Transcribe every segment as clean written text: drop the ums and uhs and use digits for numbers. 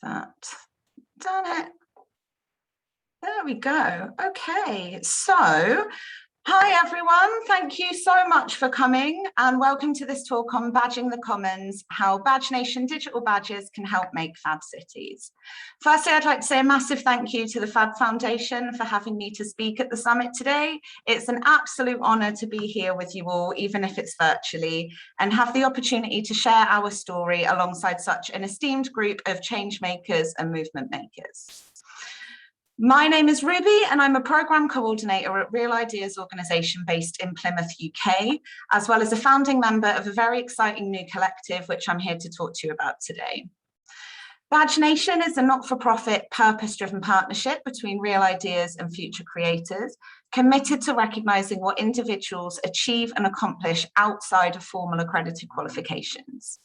that. Done it. There we go. Okay, so hi everyone, thank you so much for coming and welcome to this talk on Badging the Commons, how Badge Nation digital badges can help make Fab Cities. Firstly, I'd like to say a massive thank you to the Fab Foundation for having me to speak at the summit today. It's an absolute honour to be here with you all, even if it's virtually, and have the opportunity to share our story alongside such an esteemed group of change makers and movement makers. My name is Ruby and I'm a programme coordinator at Real Ideas organisation based in Plymouth, UK, as well as a founding member of a very exciting new collective, which I'm here to talk to you about today. Badge Nation is a not-for-profit, purpose-driven partnership between Real Ideas and future creators, committed to recognising what individuals achieve and accomplish outside of formal accredited qualifications.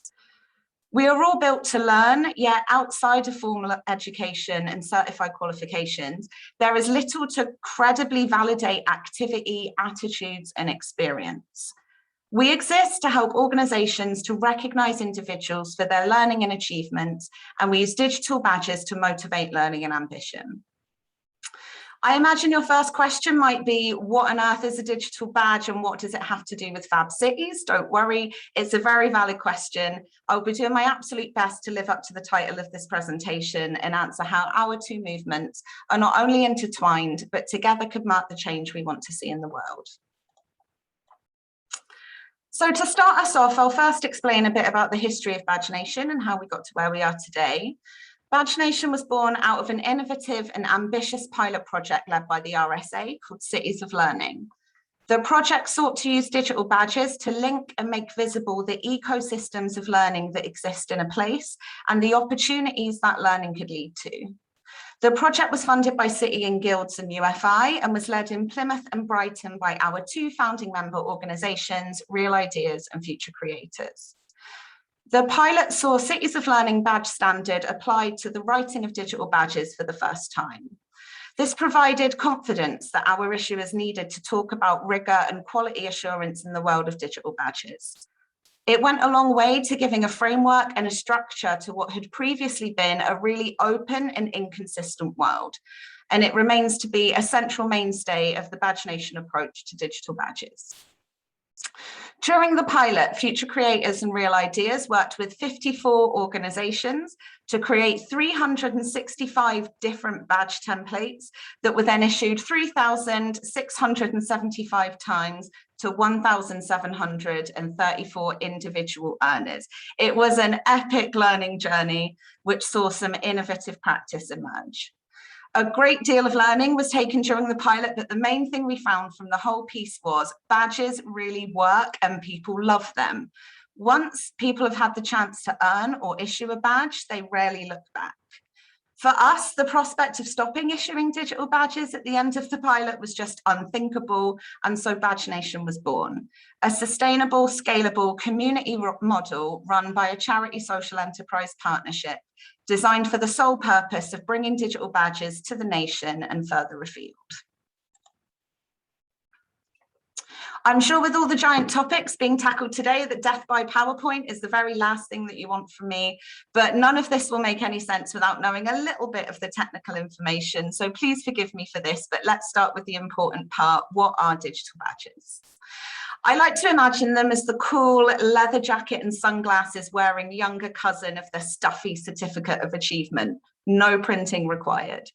We are all built to learn, yet outside of formal education and certified qualifications, there is little to credibly validate activity, attitudes, and experience. We exist to help organisations to recognise individuals for their learning and achievements, and we use digital badges to motivate learning and ambition. I imagine your first question might be, what on earth is a digital badge and what does it have to do with Fab Cities? Don't worry, it's a very valid question. I'll be doing my absolute best to live up to the title of this presentation and answer how our two movements are not only intertwined, but together could mark the change we want to see in the world. So to start us off, I'll first explain a bit about the history of Badge Nation and how we got to where we are today. Badge Nation was born out of an innovative and ambitious pilot project led by the RSA called Cities of Learning. The project sought to use digital badges to link and make visible the ecosystems of learning that exist in a place and the opportunities that learning could lead to. The project was funded by City and Guilds and UFI and was led in Plymouth and Brighton by our two founding member organisations, Real Ideas and Future Creators. The pilot saw Cities of Learning badge standard applied to the writing of digital badges for the first time. This provided confidence that our issuers needed to talk about rigour and quality assurance in the world of digital badges. It went a long way to giving a framework and a structure to what had previously been a really open and inconsistent world, and it remains to be a central mainstay of the Badge Nation approach to digital badges. During the pilot, Future Creators and Real Ideas worked with 54 organisations to create 365 different badge templates that were then issued 3,675 times to 1,734 individual earners. It was an epic learning journey which saw some innovative practice emerge. A great deal of learning was taken during the pilot, but the main thing we found from the whole piece was badges really work and people love them. Once people have had the chance to earn or issue a badge, they rarely look back. For us, the prospect of stopping issuing digital badges at the end of the pilot was just unthinkable, and so Badge Nation was born. A sustainable, scalable community model run by a charity social enterprise partnership designed for the sole purpose of bringing digital badges to the nation and further afield. I'm sure with all the giant topics being tackled today that death by PowerPoint is the very last thing that you want from me, but none of this will make any sense without knowing a little bit of the technical information. So please forgive me for this, but let's start with the important part. What are digital badges? I like to imagine them as the cool leather jacket and sunglasses wearing younger cousin of the stuffy certificate of achievement. No printing required.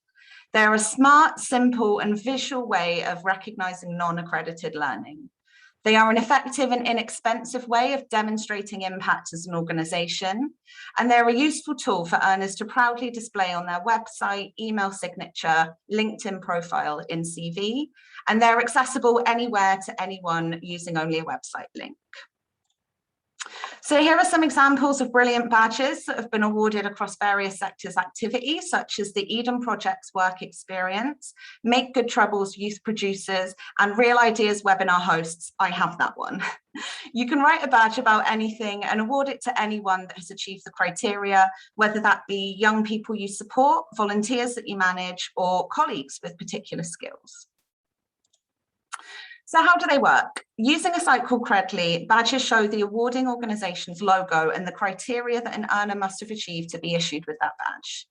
They're a smart, simple and visual way of recognising non-accredited learning. They are an effective and inexpensive way of demonstrating impact as an organisation, and they're a useful tool for earners to proudly display on their website, email signature, LinkedIn profile in CV, and they're accessible anywhere to anyone using only a website link. So here are some examples of brilliant badges that have been awarded across various sectors activities, such as the Eden Project's work experience, Make Good Troubles youth producers, and Real Ideas webinar hosts. I have that one. You can write a badge about anything and award it to anyone that has achieved the criteria, whether that be young people you support, volunteers that you manage, or colleagues with particular skills. So how do they work? Using a site called Credly, badges show the awarding organisation's logo and the criteria that an earner must have achieved to be issued with that badge.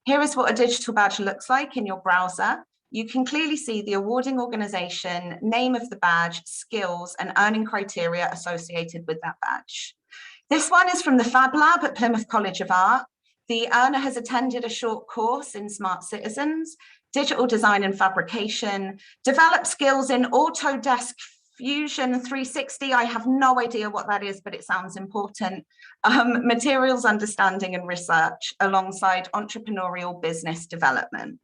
Here is what a digital badge looks like in your browser. You can clearly see the awarding organisation, name of the badge, skills and earning criteria associated with that badge. This one is from the Fab Lab at Plymouth College of Art. The earner has attended a short course in Smart Citizens, digital design and fabrication, developed skills in Autodesk Fusion 360. I have no idea what that is, but it sounds important. Materials understanding and research alongside entrepreneurial business development.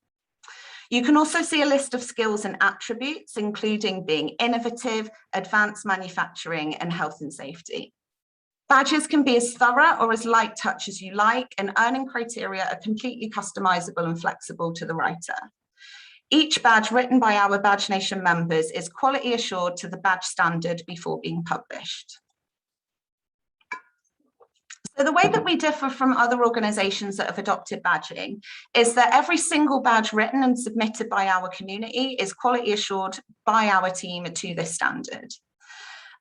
You can also see a list of skills and attributes, including being innovative, advanced manufacturing, and health and safety. Badges can be as thorough or as light touch as you like, and earning criteria are completely customizable and flexible to the writer. Each badge written by our Badge Nation members is quality assured to the badge standard before being published. So the way that we differ from other organisations that have adopted badging is that every single badge written and submitted by our community is quality assured by our team to this standard.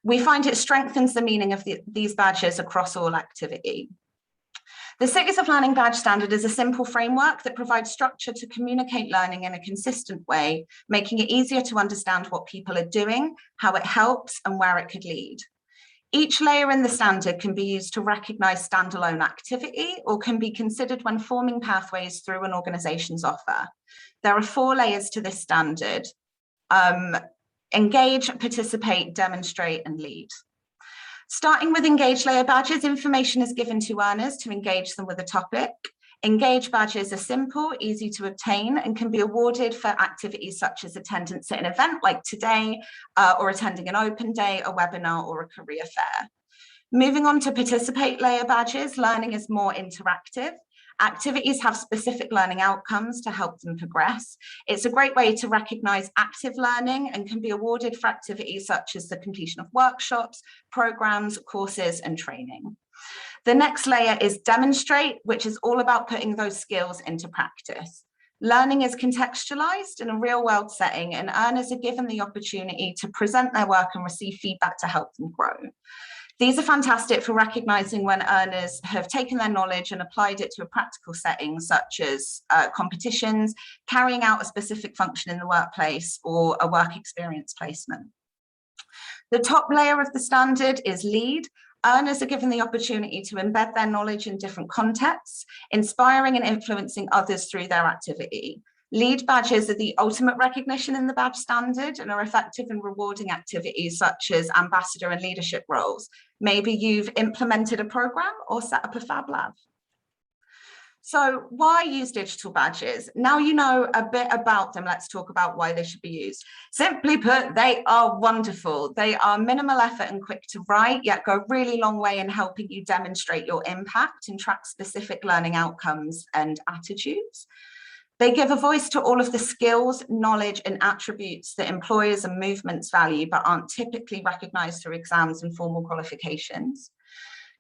We find it strengthens the meaning of these badges across all activity. The Cities of Learning badge standard is a simple framework that provides structure to communicate learning in a consistent way, making it easier to understand what people are doing, how it helps, and where it could lead. Each layer in the standard can be used to recognise standalone activity or can be considered when forming pathways through an organisation's offer. There are 4 layers to this standard: engage, participate, demonstrate, and lead. Starting with engage layer badges, information is given to earners to engage them with a topic. Engage badges are simple, easy to obtain, and can be awarded for activities such as attendance at an event like today, or attending an open day, a webinar, or a career fair. Moving on to participate layer badges, learning is more interactive. Activities have specific learning outcomes to help them progress. It's a great way to recognise active learning and can be awarded for activities such as the completion of workshops, programmes, courses and training. The next layer is demonstrate, which is all about putting those skills into practice. Learning is contextualised in a real-world setting, and earners are given the opportunity to present their work and receive feedback to help them grow. These are fantastic for recognising when earners have taken their knowledge and applied it to a practical setting, such as competitions, carrying out a specific function in the workplace, or a work experience placement. The top layer of the standard is lead. Earners are given the opportunity to embed their knowledge in different contexts, inspiring and influencing others through their activity. Lead badges are the ultimate recognition in the badge standard and are effective in rewarding activities such as ambassador and leadership roles. Maybe you've implemented a program or set up a Fab Lab. So why use digital badges? Now you know a bit about them, let's talk about why they should be used. Simply put, they are wonderful. They are minimal effort and quick to write, yet go a really long way in helping you demonstrate your impact and track specific learning outcomes and attitudes. They give a voice to all of the skills, knowledge, and attributes that employers and movements value, but aren't typically recognised through exams and formal qualifications.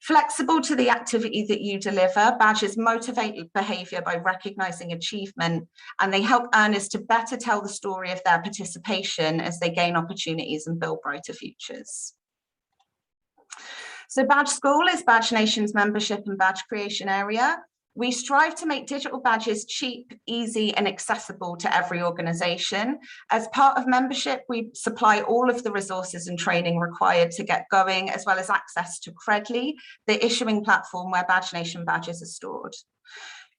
Flexible to the activity that you deliver, badges motivate behaviour by recognising achievement, and they help earners to better tell the story of their participation as they gain opportunities and build brighter futures. So Badge School is Badge Nation's membership and badge creation area. We strive to make digital badges cheap, easy and accessible to every organisation. As part of membership, we supply all of the resources and training required to get going, as well as access to Credly, the issuing platform where Badge Nation badges are stored.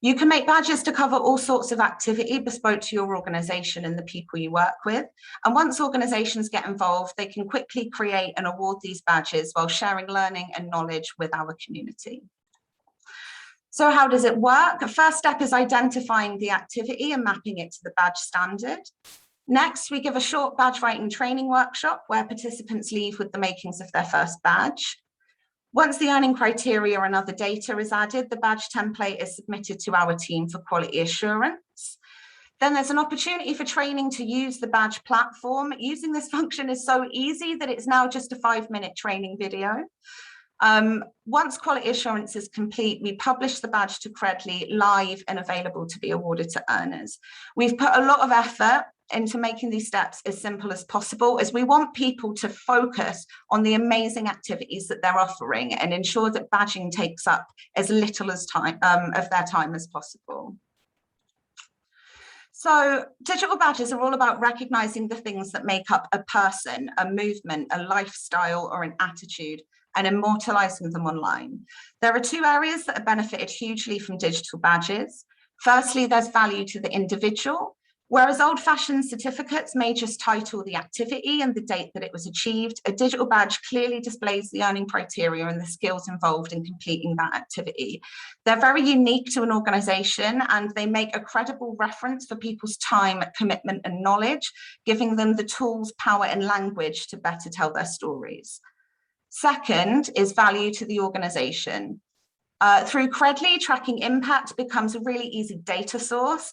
You can make badges to cover all sorts of activity bespoke to your organisation and the people you work with. And once organisations get involved, they can quickly create and award these badges while sharing learning and knowledge with our community. So how does it work? The first step is identifying the activity and mapping it to the badge standard. Next, we give a short badge writing training workshop where participants leave with the makings of their first badge. Once the earning criteria and other data is added, the badge template is submitted to our team for quality assurance. Then there's an opportunity for training to use the badge platform. Using this function is so easy that it's now just a 5-minute training video. Once quality assurance is complete, we publish the badge to Credly live and available to be awarded to earners. We've put a lot of effort into making these steps as simple as possible, as we want people to focus on the amazing activities that they're offering and ensure that badging takes up as little as time of their time as possible. So digital badges are all about recognizing the things that make up a person, a movement, a lifestyle, or an attitude, and immortalizing them online. There are two areas that have benefited hugely from digital badges. Firstly, there's value to the individual. Whereas old-fashioned certificates may just title the activity and the date that it was achieved, a digital badge clearly displays the earning criteria and the skills involved in completing that activity. They're very unique to an organisation, and they make a credible reference for people's time, commitment and knowledge, giving them the tools, power and language to better tell their stories. Second is value to the organisation. Through Credly, tracking impact becomes a really easy data source.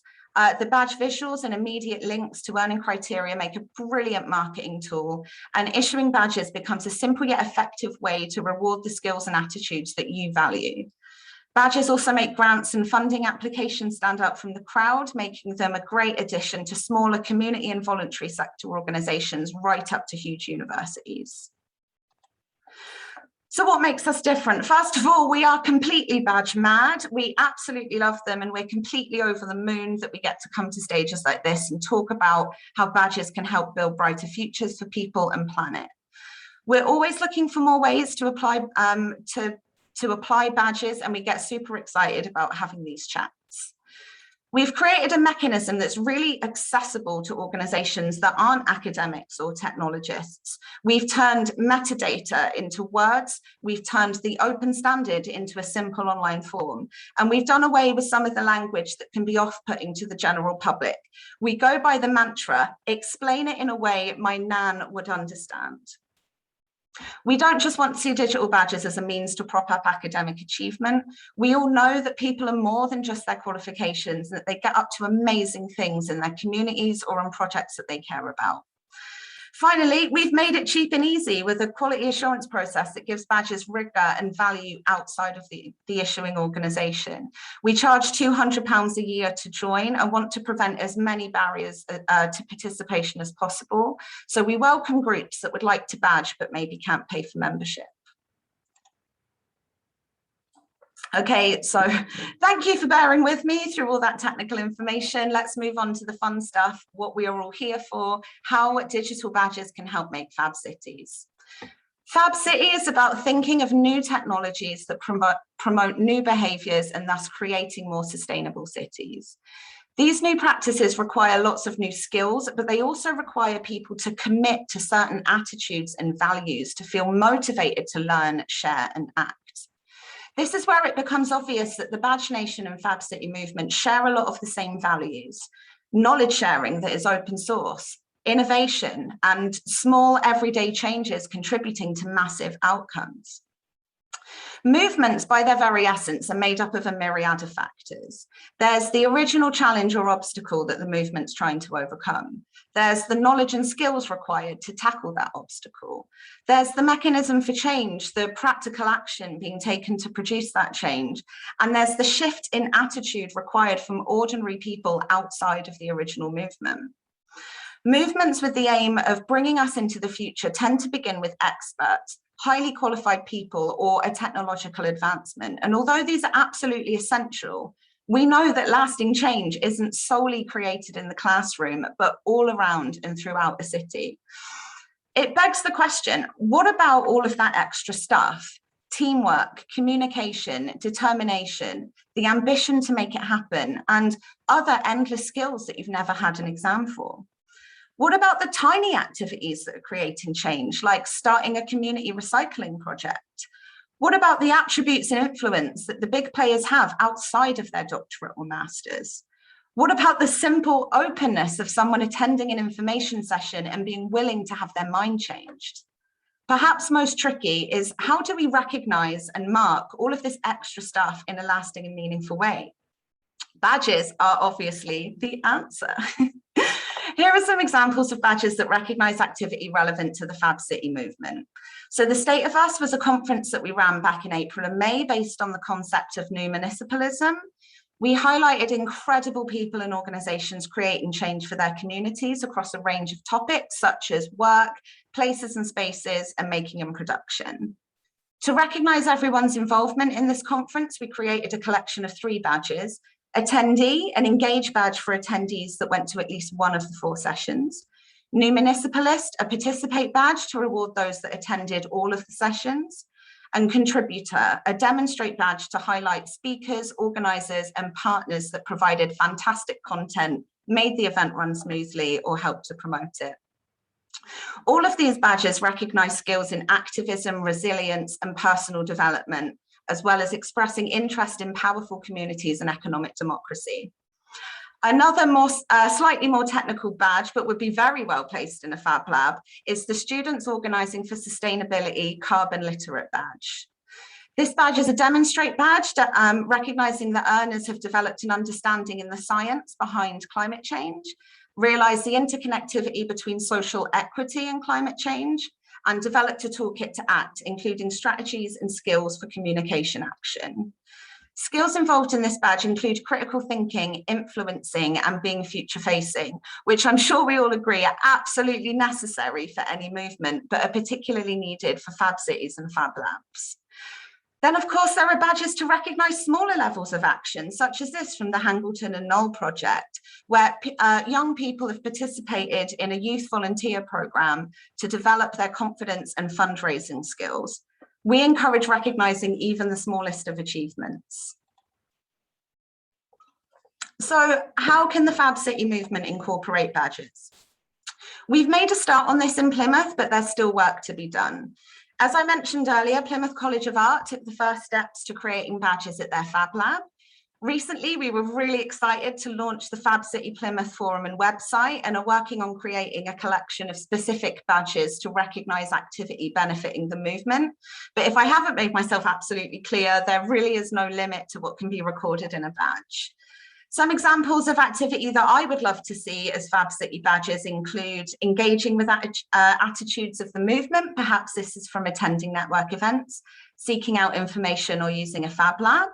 The badge visuals and immediate links to earning criteria make a brilliant marketing tool, and issuing badges becomes a simple yet effective way to reward the skills and attitudes that you value. Badges also make grants and funding applications stand out from the crowd, making them a great addition to smaller community and voluntary sector organisations right up to huge universities. So what makes us different? First of all, we are completely badge mad. We absolutely love them, and we're completely over the moon that we get to come to stages like this and talk about how badges can help build brighter futures for people and planet. We're always looking for more ways to apply apply badges, and we get super excited about having these chats. We've created a mechanism that's really accessible to organisations that aren't academics or technologists. We've turned metadata into words, we've turned the open standard into a simple online form, and we've done away with some of the language that can be off-putting to the general public. We go by the mantra, explain it in a way my nan would understand. We don't just want to see digital badges as a means to prop up academic achievement. We all know that people are more than just their qualifications, that they get up to amazing things in their communities or on projects that they care about. Finally, we've made it cheap and easy with a quality assurance process that gives badges rigor and value outside of the issuing organisation. We charge £200 a year to join and want to prevent as many barriers to participation as possible. So we welcome groups that would like to badge but maybe can't pay for membership. Okay, so thank you for bearing with me through all that technical information. Let's move on to the fun stuff, what we are all here for, how digital badges can help make Fab Cities. Fab City is about thinking of new technologies that promote new behaviours and thus creating more sustainable cities. These new practices require lots of new skills, but they also require people to commit to certain attitudes and values to feel motivated to learn, share and act. This is where it becomes obvious that the Badge Nation and Fab City movement share a lot of the same values: knowledge sharing that is open source, innovation, and small everyday changes contributing to massive outcomes. Movements, by their very essence, are made up of a myriad of factors. There's the original challenge or obstacle that the movement's trying to overcome. There's the knowledge and skills required to tackle that obstacle. There's the mechanism for change, the practical action being taken to produce that change. And there's the shift in attitude required from ordinary people outside of the original movement. Movements with the aim of bringing us into the future tend to begin with experts, highly qualified people, or a technological advancement. And although these are absolutely essential, we know that lasting change isn't solely created in the classroom, but all around and throughout a city. It begs the question, what about all of that extra stuff? Teamwork, communication, determination, the ambition to make it happen, and other endless skills that you've never had an exam for. What about the tiny activities that are creating change, like starting a community recycling project? What about the attributes and influence that the big players have outside of their doctorate or master's? What about the simple openness of someone attending an information session and being willing to have their mind changed? Perhaps most tricky is, how do we recognize and mark all of this extra stuff in a lasting and meaningful way? Badges are obviously the answer. Here are some examples of badges that recognise activity relevant to the Fab City movement. So the State of Us was a conference that we ran back in April and May based on the concept of new municipalism. We highlighted incredible people and organizations creating change for their communities across a range of topics such as work, places and spaces, and making and production. To recognize everyone's involvement in this conference, we created a collection of 3 badges: attendee, an engage badge for attendees that went to at least one of the 4 sessions; new municipalist, a participate badge to reward those that attended all of the sessions; and contributor, a demonstrate badge to highlight speakers, organizers, and partners that provided fantastic content, made the event run smoothly, or helped to promote it. All of these badges recognize skills in activism, resilience, and personal development, as well as expressing interest in powerful communities and economic democracy. Another slightly more technical badge, but would be very well placed in a Fab Lab, is the Students Organising for Sustainability Carbon Literate badge. This badge is a demonstrate badge that, recognising that earners have developed an understanding in the science behind climate change, realise the interconnectivity between social equity and climate change, and developed a toolkit to act, including strategies and skills for communication action. Skills involved in this badge include critical thinking, influencing, and being future-facing, which I'm sure we all agree are absolutely necessary for any movement, but are particularly needed for Fab Cities and Fab Labs. Then, of course, there are badges to recognise smaller levels of action, such as this from the Hangleton and Knoll project, where young people have participated in a youth volunteer programme to develop their confidence and fundraising skills. We encourage recognising even the smallest of achievements. So how can the Fab City movement incorporate badges? We've made a start on this in Plymouth, but there's still work to be done. As I mentioned earlier, Plymouth College of Art took the first steps to creating badges at their Fab Lab. Recently, we were really excited to launch the Fab City Plymouth forum and website, and are working on creating a collection of specific badges to recognise activity benefiting the movement. But if I haven't made myself absolutely clear, there really is no limit to what can be recorded in a badge. Some examples of activity that I would love to see as Fab City badges include engaging with attitudes of the movement. Perhaps this is from attending network events, seeking out information, or using a Fab Lab.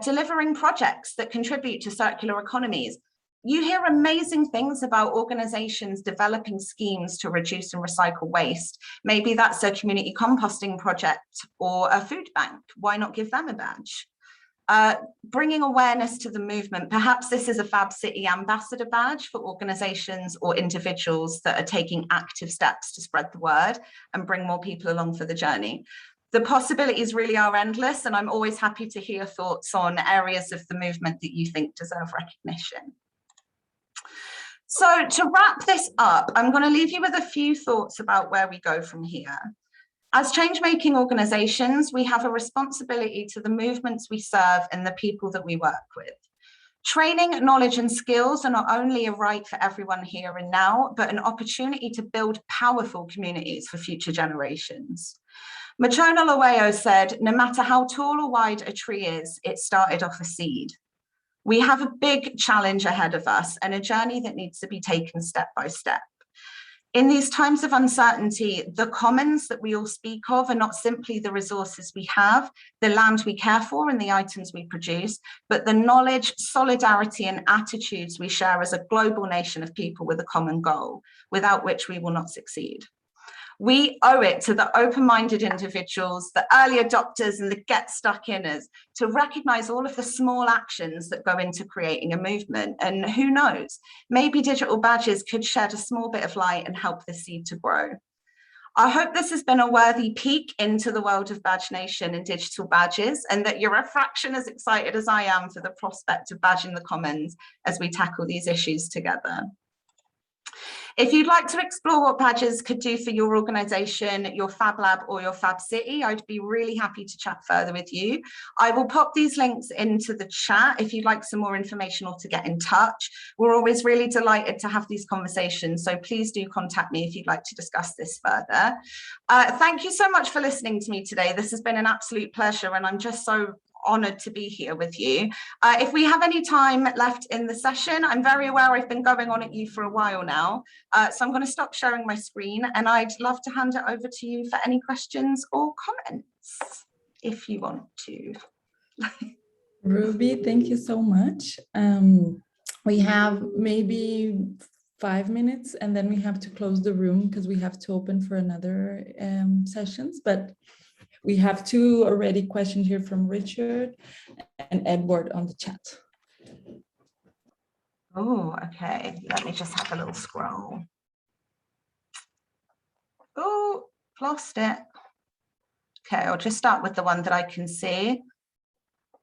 Delivering projects that contribute to circular economies. You hear amazing things about organizations developing schemes to reduce and recycle waste. Maybe that's a community composting project or a food bank. Why not give them a badge? Bringing awareness to the movement. Perhaps this is a Fab City ambassador badge for organizations or individuals that are taking active steps to spread the word and bring more people along for the journey. The possibilities really are endless, and I'm always happy to hear thoughts on areas of the movement that you think deserve recognition. So to wrap this up, I'm going to leave you with a few thoughts about where we go from here. As change-making organisations, we have a responsibility to the movements we serve and the people that we work with. Training, knowledge and skills are not only a right for everyone here and now, but an opportunity to build powerful communities for future generations. Machona Laweo said, no matter how tall or wide a tree is, it started off a seed. We have a big challenge ahead of us and a journey that needs to be taken step by step. In these times of uncertainty, the commons that we all speak of are not simply the resources we have, the land we care for and the items we produce, but the knowledge, solidarity and attitudes we share as a global nation of people with a common goal, without which we will not succeed. We owe it to the open-minded individuals, the early adopters and the get-stuck-inners to recognise all of the small actions that go into creating a movement. And who knows, maybe digital badges could shed a small bit of light and help the seed to grow. I hope this has been a worthy peek into the world of Badge Nation and digital badges, and that you're a fraction as excited as I am for the prospect of badging the commons as we tackle these issues together. If you'd like to explore what badges could do for your organisation, your Fab Lab or your Fab City, I'd be really happy to chat further with you. I will pop these links into the chat if you'd like some more information or to get in touch. We're always really delighted to have these conversations, so please do contact me if you'd like to discuss this further. Thank you so much for listening to me today. This has been an absolute pleasure and I'm just so honoured to be here with you. If we have any time left in the session, I'm very aware I've been going on at you for a while now, so I'm going to stop sharing my screen and I'd love to hand it over to you for any questions or comments, if you want to. Ruby, thank you so much. We have maybe 5 minutes and then we have to close the room because we have to open for another sessions, but we have 2 already questions here from Richard and Edward on the chat. Oh, okay. Let me just have a little scroll. Oh, lost it. Okay, I'll just start with the one that I can see.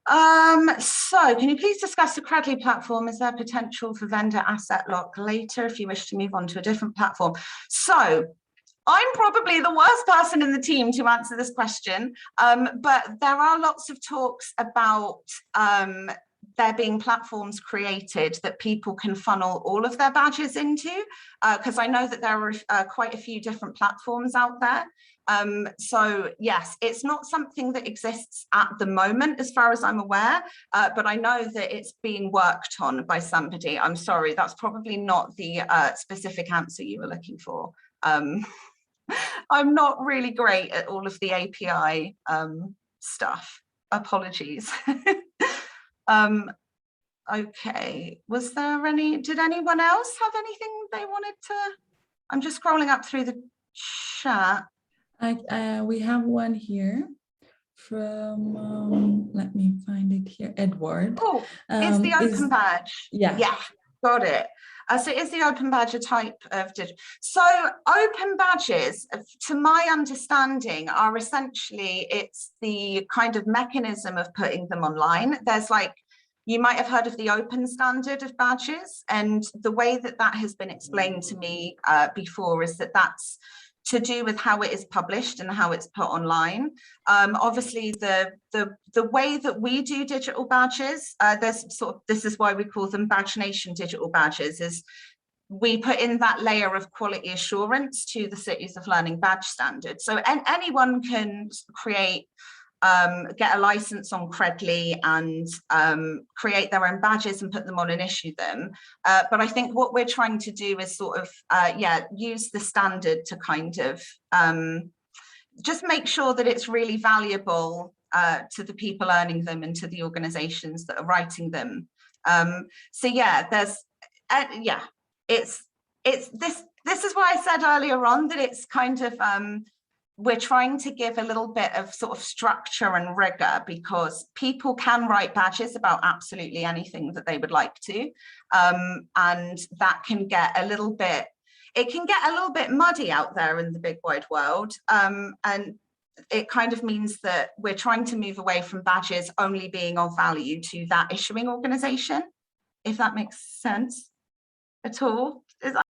So can you please discuss the Credly platform? Is there potential for vendor asset lock later if you wish to move on to a different platform? So I'm probably the worst person in the team to answer this question, but there are lots of talks about there being platforms created that people can funnel all of their badges into, because I know that there are quite a few different platforms out there. So yes, it's not something that exists at the moment as far as I'm aware, but I know that it's being worked on by somebody. I'm sorry, that's probably not the specific answer you were looking for. I'm not really great at all of the API stuff. Apologies. Okay, was there did anyone else have anything they wanted to? I'm just scrolling up through the chat. We have one here from, let me find it here, Edward. Oh, it's the open badge. Yeah, got it. So is the open badge a type of digital? So open badges, to my understanding, are essentially, it's the kind of mechanism of putting them online. There's like, you might have heard of the open standard of badges, and the way that that has been explained to me before is that that's to do with how it is published and how it's put online. Obviously, the way that we do digital badges, this is why we call them Badge-Nation digital badges, is we put in that layer of quality assurance to the Cities of Learning badge standard. So anyone can create, get a license on Credly and create their own badges and put them on and issue them. But I think what we're trying to do is sort of, use the standard to kind of just make sure that it's really valuable to the people earning them and to the organizations that are writing them. So yeah, there's, this is why I said earlier on that it's kind of, we're trying to give a little bit of sort of structure and rigor, because people can write badges about absolutely anything that they would like to. And that can get a little bit, it can get a little bit muddy out there in the big wide world. And it kind of means that we're trying to move away from badges only being of value to that issuing organization, if that makes sense at all.